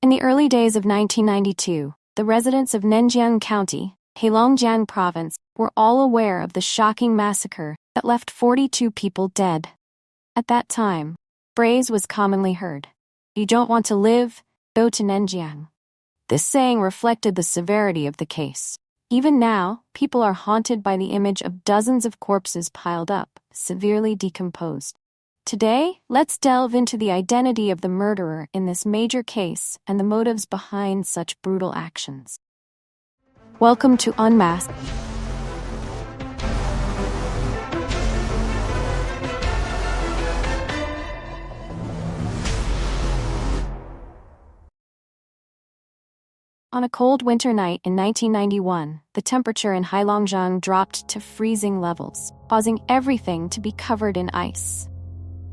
In the early days of 1992, the residents of Nonhe County, Heilongjiang Province, were all aware of the shocking massacre that left 42 people dead. At that time, phrase was commonly heard: "You don't want to live? Go to Nonhe." This saying reflected the severity of the case. Even now, people are haunted by the image of dozens of corpses piled up, severely decomposed. Today, let's delve into the identity of the murderer in this major case and the motives behind such brutal actions. Welcome to Unmasked. On a cold winter night in 1991, the temperature in Heilongjiang dropped to freezing levels, causing everything to be covered in ice.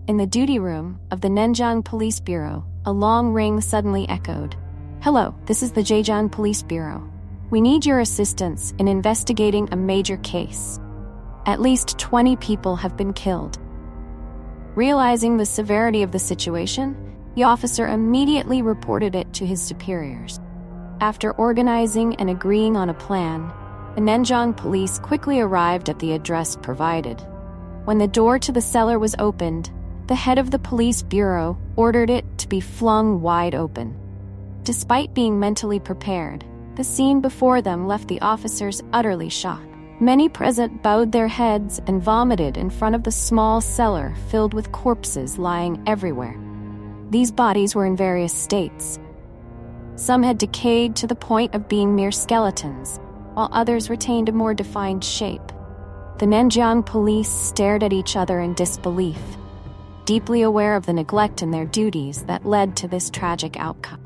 In the duty room of the Nonhe Police Bureau, a long ring suddenly echoed. "Hello, this is the Zhejiang Police Bureau. We need your assistance in investigating a major case. At least 20 people have been killed." Realizing the severity of the situation, the officer immediately reported it to his superiors. After organizing and agreeing on a plan, the Nonhe police quickly arrived at the address provided. When the door to the cellar was opened, the head of the police bureau ordered it to be flung wide open. Despite being mentally prepared, the scene before them left the officers utterly shocked. Many present bowed their heads and vomited in front of the small cellar filled with corpses lying everywhere. These bodies were in various states. Some had decayed to the point of being mere skeletons, while others retained a more defined shape. The Nonhe police stared at each other in disbelief, deeply aware of the neglect in their duties that led to this tragic outcome.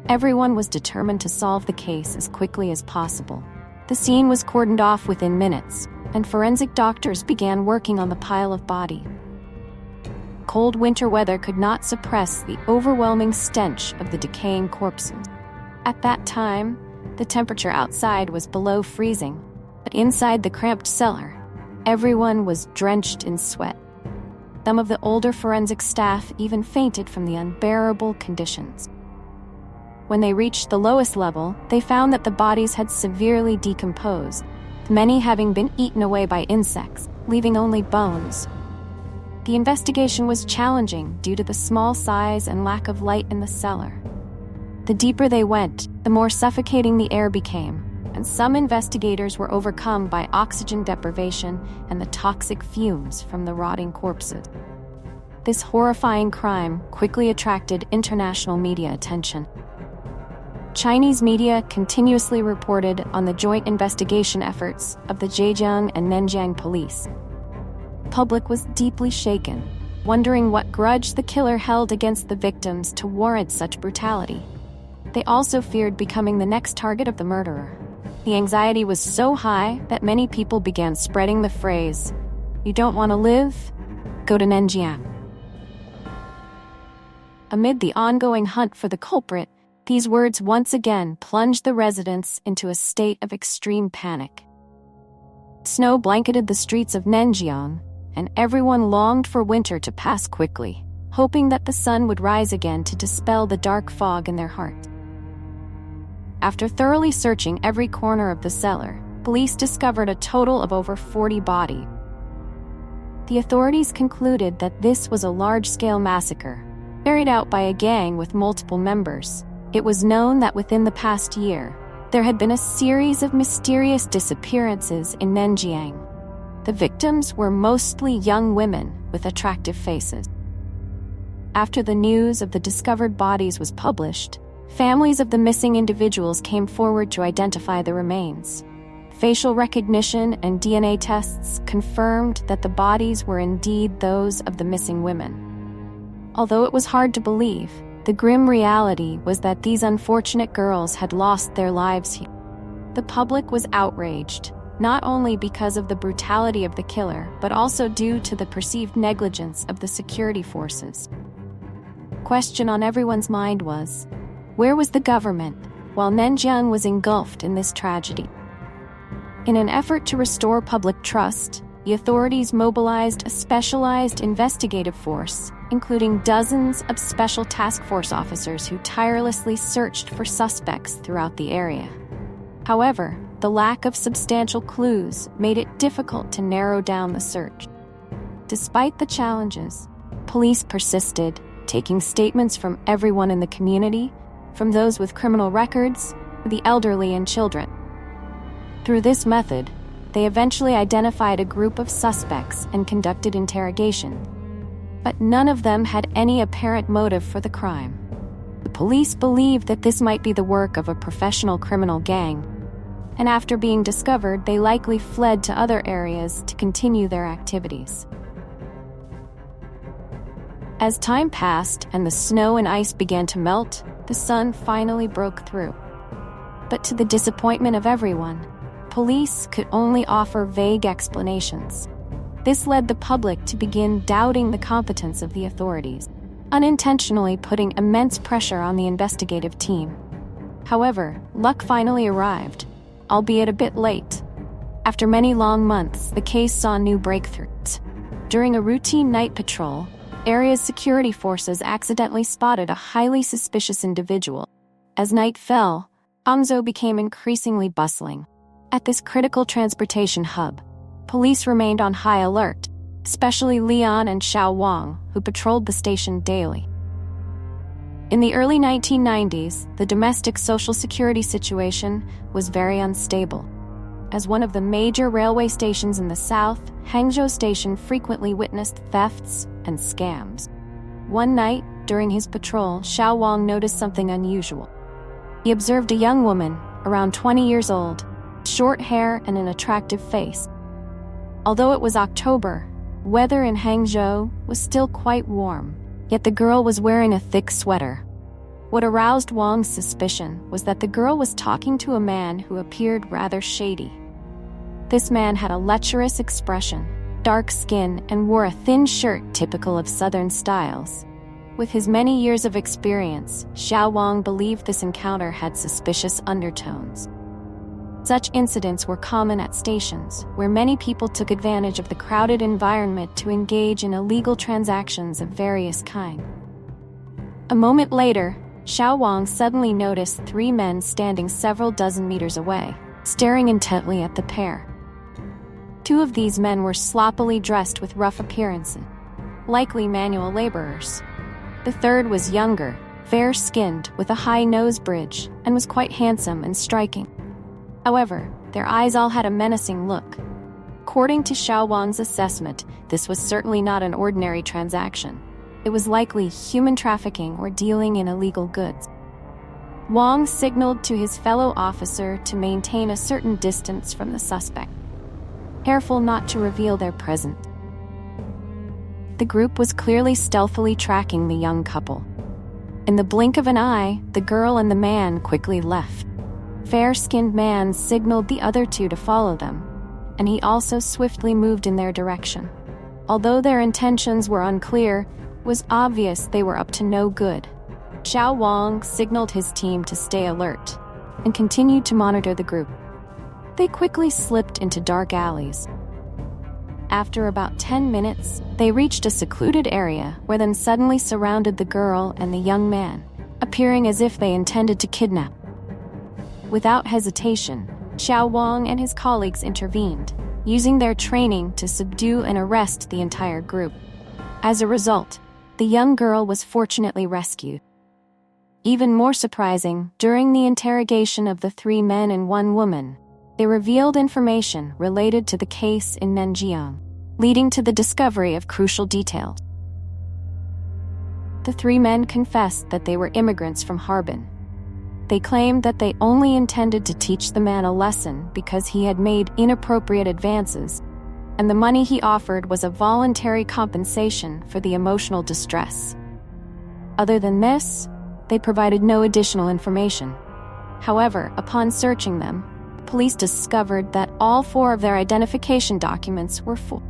Everyone was determined to solve the case as quickly as possible. The scene was cordoned off within minutes, and forensic doctors began working on the pile of bodies. Cold winter weather could not suppress the overwhelming stench of the decaying corpses. At that time, the temperature outside was below freezing, but inside the cramped cellar, everyone was drenched in sweat. Some of the older forensic staff even fainted from the unbearable conditions. When they reached the lowest level, they found that the bodies had severely decomposed, many having been eaten away by insects, leaving only bones. The investigation was challenging due to the small size and lack of light in the cellar. The deeper they went, the more suffocating the air became, and some investigators were overcome by oxygen deprivation and the toxic fumes from the rotting corpses. This horrifying crime quickly attracted international media attention. Chinese media continuously reported on the joint investigation efforts of the Zhejiang and Nonhe police. The public was deeply shaken, wondering what grudge the killer held against the victims to warrant such brutality. They also feared becoming the next target of the murderer. The anxiety was so high that many people began spreading the phrase, "You don't want to live? Go to Nonhe." Amid the ongoing hunt for the culprit, these words once again plunged the residents into a state of extreme panic. Snow blanketed the streets of Heilongjiang, and everyone longed for winter to pass quickly, hoping that the sun would rise again to dispel the dark fog in their hearts. After thoroughly searching every corner of the cellar, police discovered a total of over 40 bodies. The authorities concluded that this was a large-scale massacre, carried out by a gang with multiple members. It was known that within the past year, there had been a series of mysterious disappearances in Heilongjiang. The victims were mostly young women with attractive faces. After the news of the discovered bodies was published, families of the missing individuals came forward to identify the remains. Facial recognition and DNA tests confirmed that the bodies were indeed those of the missing women. Although it was hard to believe, the grim reality was that these unfortunate girls had lost their lives here. The public was outraged, not only because of the brutality of the killer, but also due to the perceived negligence of the security forces. The question on everyone's mind was, where was the government while Nonhe was engulfed in this tragedy? In an effort to restore public trust, the authorities mobilized a specialized investigative force, including dozens of special task force officers who tirelessly searched for suspects throughout the area. However, the lack of substantial clues made it difficult to narrow down the search. Despite the challenges, police persisted, taking statements from everyone in the community, from those with criminal records to the elderly and children. Through this method, they eventually identified a group of suspects and conducted interrogation. But none of them had any apparent motive for the crime. The police believed that this might be the work of a professional criminal gang, and after being discovered, they likely fled to other areas to continue their activities. As time passed and the snow and ice began to melt, the sun finally broke through. But to the disappointment of everyone, police could only offer vague explanations. This led the public to begin doubting the competence of the authorities, unintentionally putting immense pressure on the investigative team. However, luck finally arrived, albeit a bit late. After many long months, the case saw new breakthroughs. During a routine night patrol, area's security forces accidentally spotted a highly suspicious individual. As night fell, Hangzhou became increasingly bustling. At this critical transportation hub, police remained on high alert, especially Lian and Xiao Wang, who patrolled the station daily. In the early 1990s, the domestic social security situation was very unstable. As one of the major railway stations in the south, Hangzhou Station frequently witnessed thefts and scams. One night, during his patrol, Xiao Wang noticed something unusual. He observed a young woman, around 20 years old, short hair and an attractive face. Although it was October, weather in Hangzhou was still quite warm, yet the girl was wearing a thick sweater. What aroused Wang's suspicion was that the girl was talking to a man who appeared rather shady. This man had a lecherous expression, dark skin, and wore a thin shirt typical of southern styles. With his many years of experience, Xiao Wang believed this encounter had suspicious undertones. Such incidents were common at stations, where many people took advantage of the crowded environment to engage in illegal transactions of various kinds. A moment later, Xiao Wang suddenly noticed three men standing several dozen meters away, staring intently at the pair. Two of these men were sloppily dressed with rough appearances, likely manual laborers. The third was younger, fair-skinned, with a high nose bridge, and was quite handsome and striking. However, their eyes all had a menacing look. According to Xiao Wang's assessment, this was certainly not an ordinary transaction. It was likely human trafficking or dealing in illegal goods. Wang signaled to his fellow officer to maintain a certain distance from the suspect, careful not to reveal their presence. The group was clearly stealthily tracking the young couple. In the blink of an eye, the girl and the man quickly left. Fair-skinned man signaled the other two to follow them, and he also swiftly moved in their direction. Although their intentions were unclear, it was obvious they were up to no good. Xiao Wang signaled his team to stay alert and continued to monitor the group. They quickly slipped into dark alleys. After about 10 minutes, they reached a secluded area where then suddenly surrounded the girl and the young man, appearing as if they intended to kidnap. Without hesitation, Xiao Wang and his colleagues intervened, using their training to subdue and arrest the entire group. As a result, the young girl was fortunately rescued. Even more surprising, during the interrogation of the three men and one woman, they revealed information related to the case in Heilongjiang, leading to the discovery of crucial details. The three men confessed that they were immigrants from Harbin. They claimed that they only intended to teach the man a lesson because he had made inappropriate advances, and the money he offered was a voluntary compensation for the emotional distress. Other than this, they provided no additional information. However, upon searching them, police discovered that all four of their identification documents were full.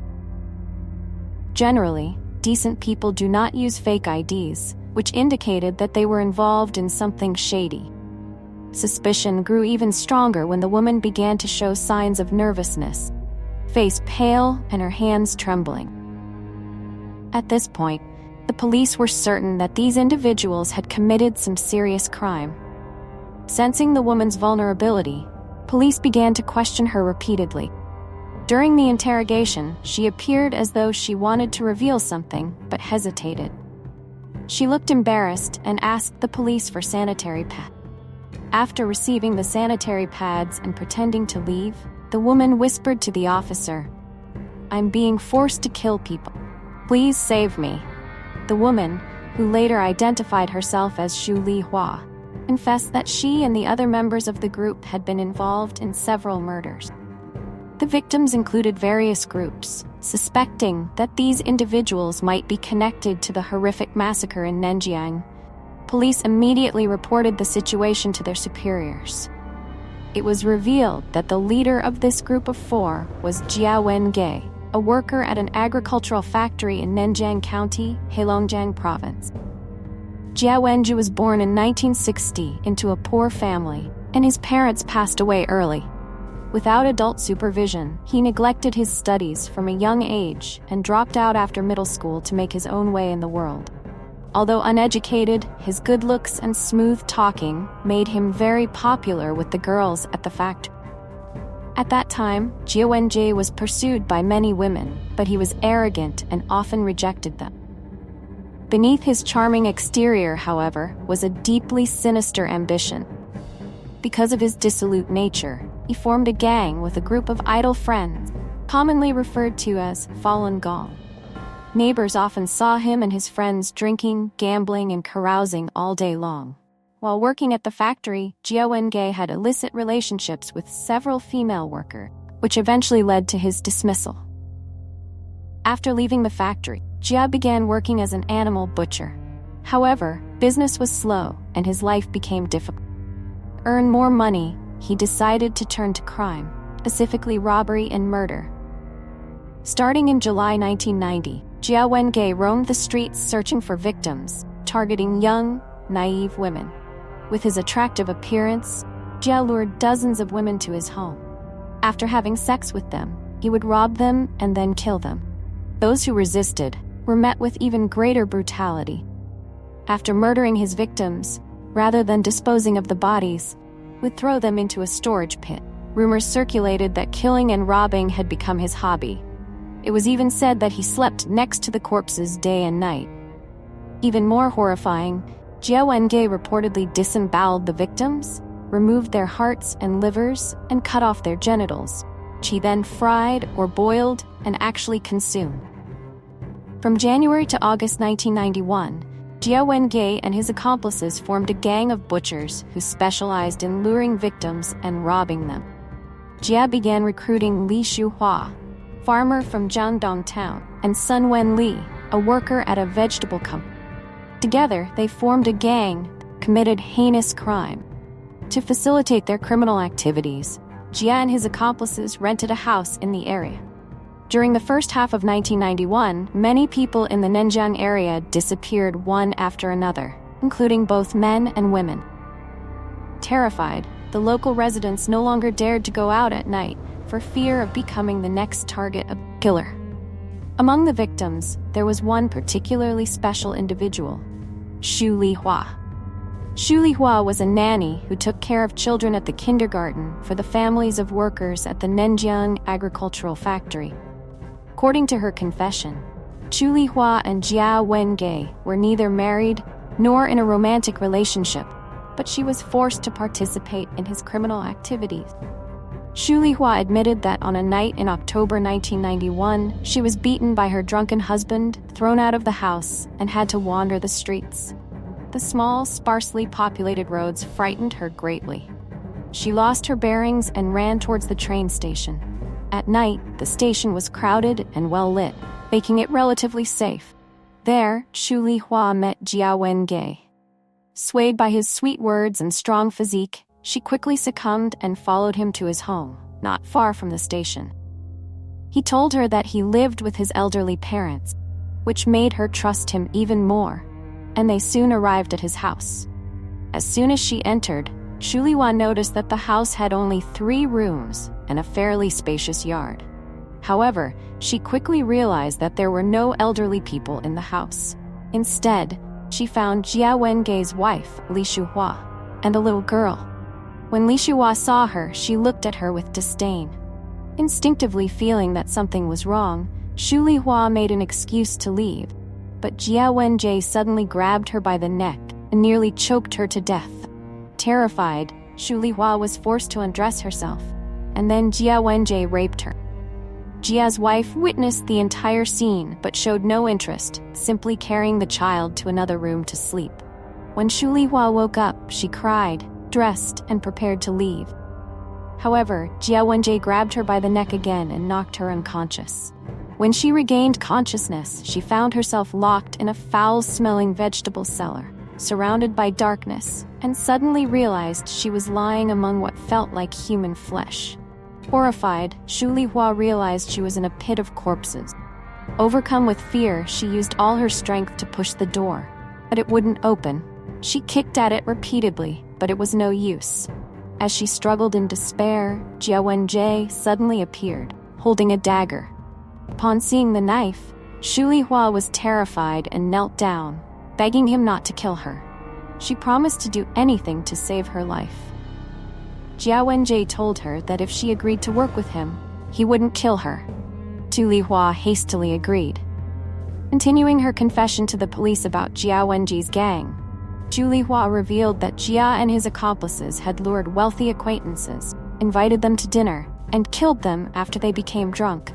Generally, decent people do not use fake IDs, which indicated that they were involved in something shady. Suspicion grew even stronger when the woman began to show signs of nervousness. face pale and her hands trembling. At this point, the police were certain that these individuals had committed some serious crime. Sensing the woman's vulnerability, police began to question her repeatedly. During the interrogation, she appeared as though she wanted to reveal something, but hesitated. She looked embarrassed and asked the police for sanitary pads. After receiving the sanitary pads and pretending to leave, the woman whispered to the officer, "I'm being forced to kill people. Please save me." The woman, who later identified herself as Xu Lihua, confessed that she and the other members of the group had been involved in several murders. The victims included various groups, suspecting that these individuals might be connected to the horrific massacre in Heilongjiang. Police immediately reported the situation to their superiors. It was revealed that the leader of this group of 4 was Jia Wenge, a worker at an agricultural factory in Nonhe County, Heilongjiang Province. Jia Wenge was born in 1960 into a poor family, and his parents passed away early. Without adult supervision, he neglected his studies from a young age and dropped out after middle school to make his own way in the world. Although uneducated, his good looks and smooth talking made him very popular with the girls at the factory. At that time, Jia Wenge was pursued by many women, but he was arrogant and often rejected them. Beneath his charming exterior, however, was a deeply sinister ambition. Because of his dissolute nature, he formed a gang with a group of idle friends, commonly referred to as Falun Gong. Neighbors often saw him and his friends drinking, gambling, and carousing all day long. While working at the factory, Jia Wenge had illicit relationships with several female workers, which eventually led to his dismissal. After leaving the factory, Jia began working as an animal butcher. However, business was slow and his life became difficult. To earn more money, he decided to turn to crime, specifically robbery and murder. Starting in July 1990, Jia Wenge roamed the streets searching for victims, targeting young, naive women. With his attractive appearance, Jia lured dozens of women to his home. After having sex with them, he would rob them and then kill them. Those who resisted were met with even greater brutality. After murdering his victims, rather than disposing of the bodies, he would throw them into a storage pit. Rumors circulated that killing and robbing had become his hobby. It was even said that he slept next to the corpses day and night. Even more horrifying, Jia Wenge reportedly disemboweled the victims, removed their hearts and livers, and cut off their genitals, which he then fried or boiled and actually consumed. From January to August 1991, Jia Wenge and his accomplices formed a gang of butchers who specialized in luring victims and robbing them. Jia began recruiting Li Shuhua, farmer from Jiangdong town, and Sun Wen Li, a worker at a vegetable company. Together, they formed a gang that committed heinous crime. To facilitate their criminal activities, Jia and his accomplices rented a house in the area. During the first half of 1991, many people in the Heilongjiang area disappeared one after another, including both men and women. Terrified, the local residents no longer dared to go out at night for fear of becoming the next target of a killer. Among the victims, there was one particularly special individual, Xu Lihua. Xu Lihua was a nanny who took care of children at the kindergarten for the families of workers at the Heilongjiang agricultural factory. According to her confession, Xu Lihua and Jia Wenge were neither married nor in a romantic relationship, but she was forced to participate in his criminal activities. Xu Lihua admitted that on a night in October 1991, she was beaten by her drunken husband, thrown out of the house, and had to wander the streets. The small, sparsely populated roads frightened her greatly. She lost her bearings and ran towards the train station. At night, the station was crowded and well lit, making it relatively safe. There, Xu Lihua met Jia Wenge. Swayed by his sweet words and strong physique, she quickly succumbed and followed him to his home, not far from the station. He told her that he lived with his elderly parents, which made her trust him even more, and they soon arrived at his house. As soon as she entered, Xu Lihua noticed that the house had only 3 rooms and a fairly spacious yard. However, she quickly realized that there were no elderly people in the house. Instead, she found Jia Wengei's wife, Li Shuhua, and a little girl. When Li Shuhua saw her, she looked at her with disdain. Instinctively feeling that something was wrong, Shu Lihua made an excuse to leave, but Jia Wenjie suddenly grabbed her by the neck and nearly choked her to death. Terrified, Shu Lihua was forced to undress herself, and then Jia Wenjie raped her. Jia's wife witnessed the entire scene but showed no interest, simply carrying the child to another room to sleep. When Shu Lihua woke up, she cried, dressed, and prepared to leave. However, Jia Wenjie grabbed her by the neck again and knocked her unconscious. When she regained consciousness, she found herself locked in a foul-smelling vegetable cellar, surrounded by darkness, and suddenly realized she was lying among what felt like human flesh. Horrified, Shu Lihua realized she was in a pit of corpses. Overcome with fear, she used all her strength to push the door, but it wouldn't open. She kicked at it repeatedly, but it was no use. As she struggled in despair, Jia Wenjie suddenly appeared, holding a dagger. Upon seeing the knife, Shu Lihua was terrified and knelt down, begging him not to kill her. She promised to do anything to save her life. Jia Wenjie told her that if she agreed to work with him, he wouldn't kill her. Shu Lihua hastily agreed. Continuing her confession to the police about Jia Wenjie's gang, Shu Lihua revealed that Jia and his accomplices had lured wealthy acquaintances, invited them to dinner, and killed them after they became drunk.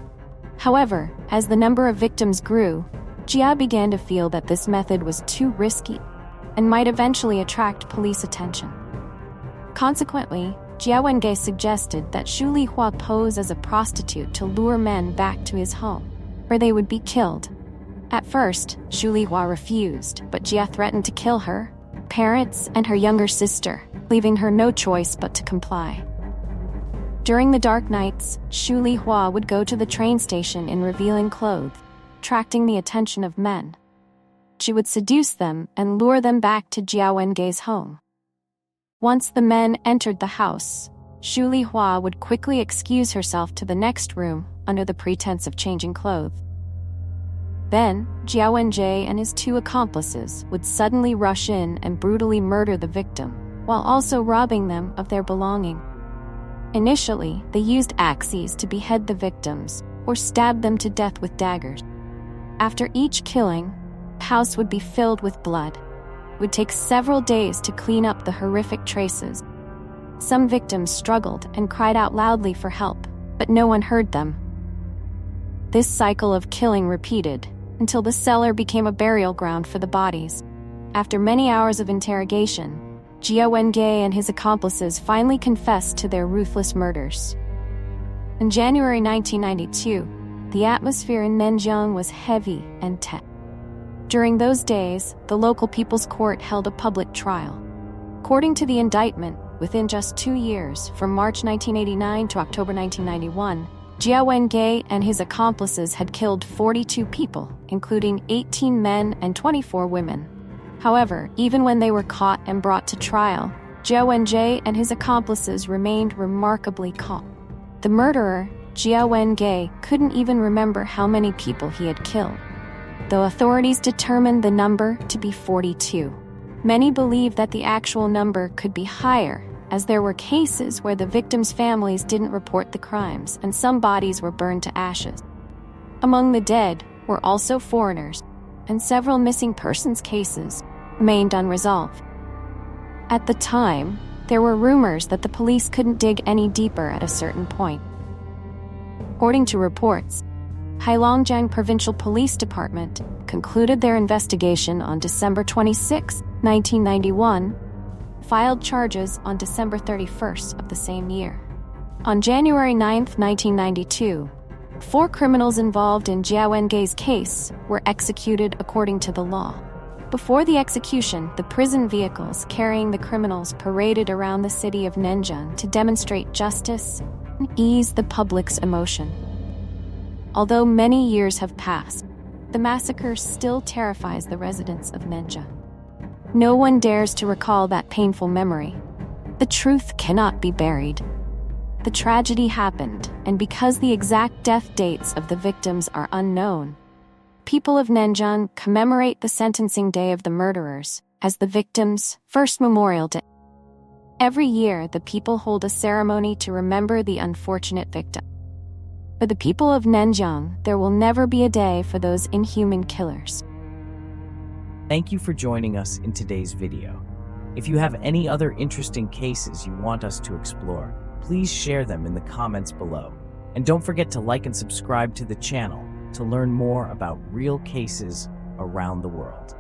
However, as the number of victims grew, Jia began to feel that this method was too risky and might eventually attract police attention. Consequently, Jia Wenjie suggested that Shu Lihua pose as a prostitute to lure men back to his home, where they would be killed. At first, Shu Lihua refused, but Jia threatened to kill her, parents, and her younger sister, leaving her no choice but to comply. During the dark nights, Shu Lihua would go to the train station in revealing clothes, attracting the attention of men. She would seduce them and lure them back to Jia Wenjie's home. Once the men entered the house, Shu Lihua would quickly excuse herself to the next room under the pretense of changing clothes. Then, Jia Wenjie and his two accomplices would suddenly rush in and brutally murder the victim, while also robbing them of their belongings. Initially, they used axes to behead the victims or stab them to death with daggers. After each killing, the house would be filled with blood. It would take several days to clean up the horrific traces. Some victims struggled and cried out loudly for help, but no one heard them. This cycle of killing repeated until the cellar became a burial ground for the bodies. After many hours of interrogation, Jia Wenjie and his accomplices finally confessed to their ruthless murders. In January 1992, the atmosphere in Heilongjiang was heavy and tense. During those days, the local People's Court held a public trial. According to the indictment, within just 2 years, from March 1989 to October 1991, Jia Wenjie and his accomplices had killed 42 people, including 18 men and 24 women. However, even when they were caught and brought to trial, Jia Wenjie and his accomplices remained remarkably calm. The murderer, Jia Wenjie, couldn't even remember how many people he had killed, though authorities determined the number to be 42. Many believe that the actual number could be higher, as there were cases where the victims' families didn't report the crimes and some bodies were burned to ashes. Among the dead were also foreigners, and several missing persons cases remained unresolved. At the time, there were rumors that the police couldn't dig any deeper at a certain point. According to reports, Heilongjiang Provincial Police Department concluded their investigation on December 26, 1991, filed charges on December 31st of the same year. On January 9, 1992, 4 criminals involved in Jia Wenjie's case were executed according to the law. Before the execution, the prison vehicles carrying the criminals paraded around the city of Heilongjiang to demonstrate justice and ease the public's emotion. Although many years have passed, the massacre still terrifies the residents of Heilongjiang. No one dares to recall that painful memory. The truth cannot be buried. the tragedy happened, and because the exact death dates of the victims are unknown, people of Nanjiang commemorate the sentencing day of the murderers as the victims' first memorial day. Every year, the people hold a ceremony to remember the unfortunate victim. For the people of Nanjiang, there will never be a day for those inhuman killers. Thank you for joining us in today's video. If you have any other interesting cases you want us to explore, please share them in the comments below. And don't forget to like and subscribe to the channel to learn more about real cases around the world.